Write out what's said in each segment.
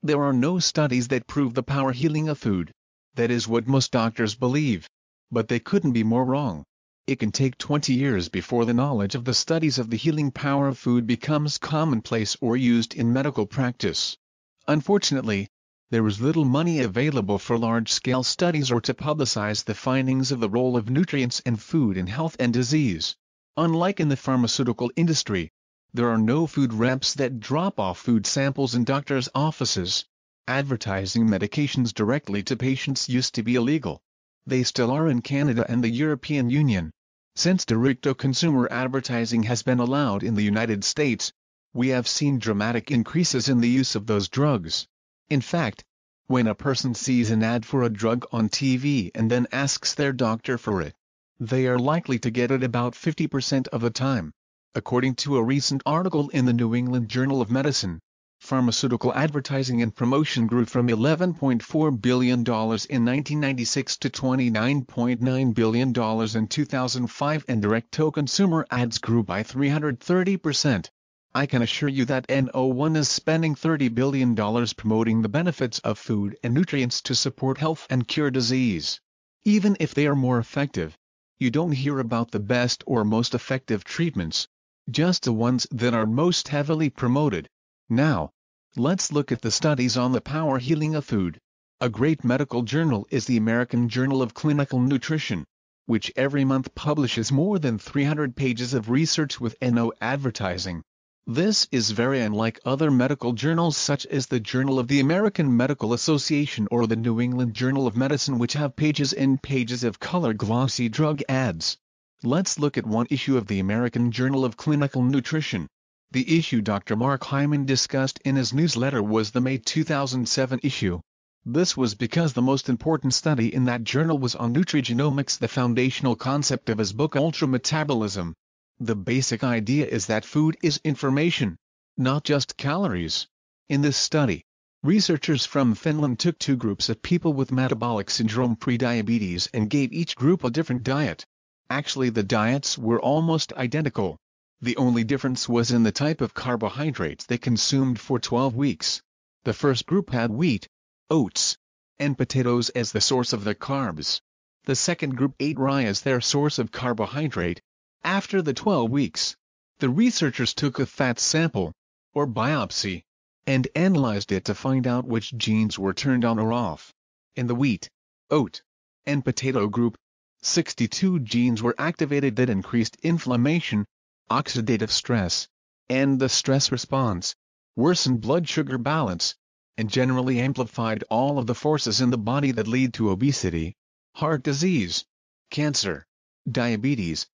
There are no studies that prove the power healing of food. That is what most doctors believe. But they couldn't be more wrong. It can take 20 years before the knowledge of the studies of the healing power of food becomes commonplace or used in medical practice. Unfortunately, there is little money available for large-scale studies or to publicize the findings of the role of nutrients and food in health and disease. Unlike in the pharmaceutical industry, there are no food reps that drop off food samples in doctors' offices. Advertising medications directly to patients used to be illegal. They still are in Canada and the European Union. Since direct-to-consumer advertising has been allowed in the United States, we have seen dramatic increases in the use of those drugs. In fact, when a person sees an ad for a drug on TV and then asks their doctor for it, they are likely to get it about 50% of the time. According to a recent article in the New England Journal of Medicine, pharmaceutical advertising and promotion grew from $11.4 billion in 1996 to $29.9 billion in 2005, and direct-to-consumer ads grew by 330%. I can assure you that no one is spending $30 billion promoting the benefits of food and nutrients to support health and cure disease. Even if they are more effective, you don't hear about the best or most effective treatments, just the ones that are most heavily promoted. Now, let's look at the studies on the power healing of food. A great medical journal is the American Journal of Clinical Nutrition, which every month publishes more than 300 pages of research with no advertising. This is very unlike other medical journals such as the Journal of the American Medical Association or the New England Journal of Medicine, which have pages and pages of color glossy drug ads. Let's look at one issue of the American Journal of Clinical Nutrition. The issue Dr. Mark Hyman discussed in his newsletter was the May 2007 issue. This was because the most important study in that journal was on nutrigenomics, the foundational concept of his book Ultrametabolism. The basic idea is that food is information, not just calories. In this study, researchers from Finland took two groups of people with metabolic syndrome prediabetes and gave each group a different diet. Actually, the diets were almost identical. The only difference was in the type of carbohydrates they consumed for 12 weeks. The first group had wheat, oats, and potatoes as the source of their carbs. The second group ate rye as their source of carbohydrate. After the 12 weeks, the researchers took a fat sample, or biopsy, and analyzed it to find out which genes were turned on or off. In the wheat, oat, and potato group, 62 genes were activated that increased inflammation, oxidative stress, and the stress response, worsened blood sugar balance, and generally amplified all of the forces in the body that lead to obesity, heart disease, cancer, diabetes,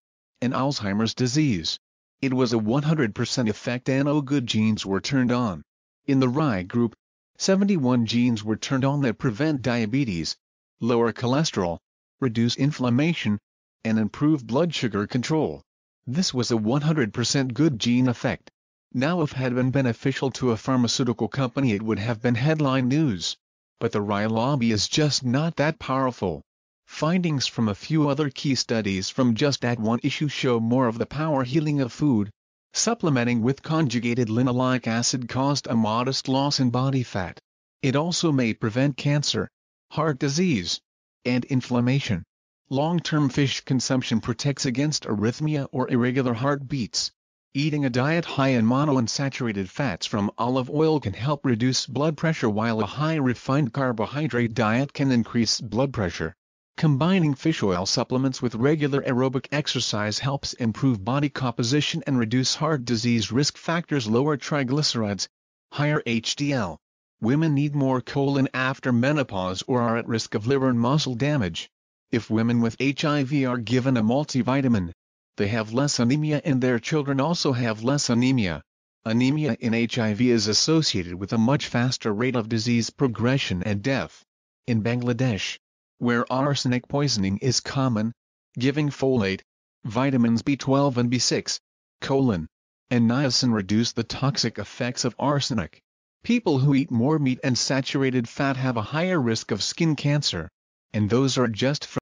and Alzheimer's disease. It was a 100% effect and no good genes were turned on. In the rye group, 71 genes were turned on that prevent diabetes, lower cholesterol, reduce inflammation, and improve blood sugar control. This was a 100% good gene effect. Now if it had been beneficial to a pharmaceutical company it would have been headline news. But the rye lobby is just not that powerful. Findings from a few other key studies from just that one issue show more of the power healing of food. Supplementing with conjugated linoleic acid caused a modest loss in body fat. It also may prevent cancer, heart disease, and inflammation. Long-term fish consumption protects against arrhythmia or irregular heartbeats. Eating a diet high in monounsaturated fats from olive oil can help reduce blood pressure, while a high refined carbohydrate diet can increase blood pressure. Combining fish oil supplements with regular aerobic exercise helps improve body composition and reduce heart disease risk factors. Lower triglycerides, higher HDL. Women need more choline after menopause or are at risk of liver and muscle damage. If women with HIV are given a multivitamin, they have less anemia and their children also have less anemia. Anemia in HIV is associated with a much faster rate of disease progression and death. In Bangladesh, where arsenic poisoning is common, giving folate, vitamins B12 and B6, choline, and niacin reduce the toxic effects of arsenic. People who eat more meat and saturated fat have a higher risk of skin cancer, and those are just from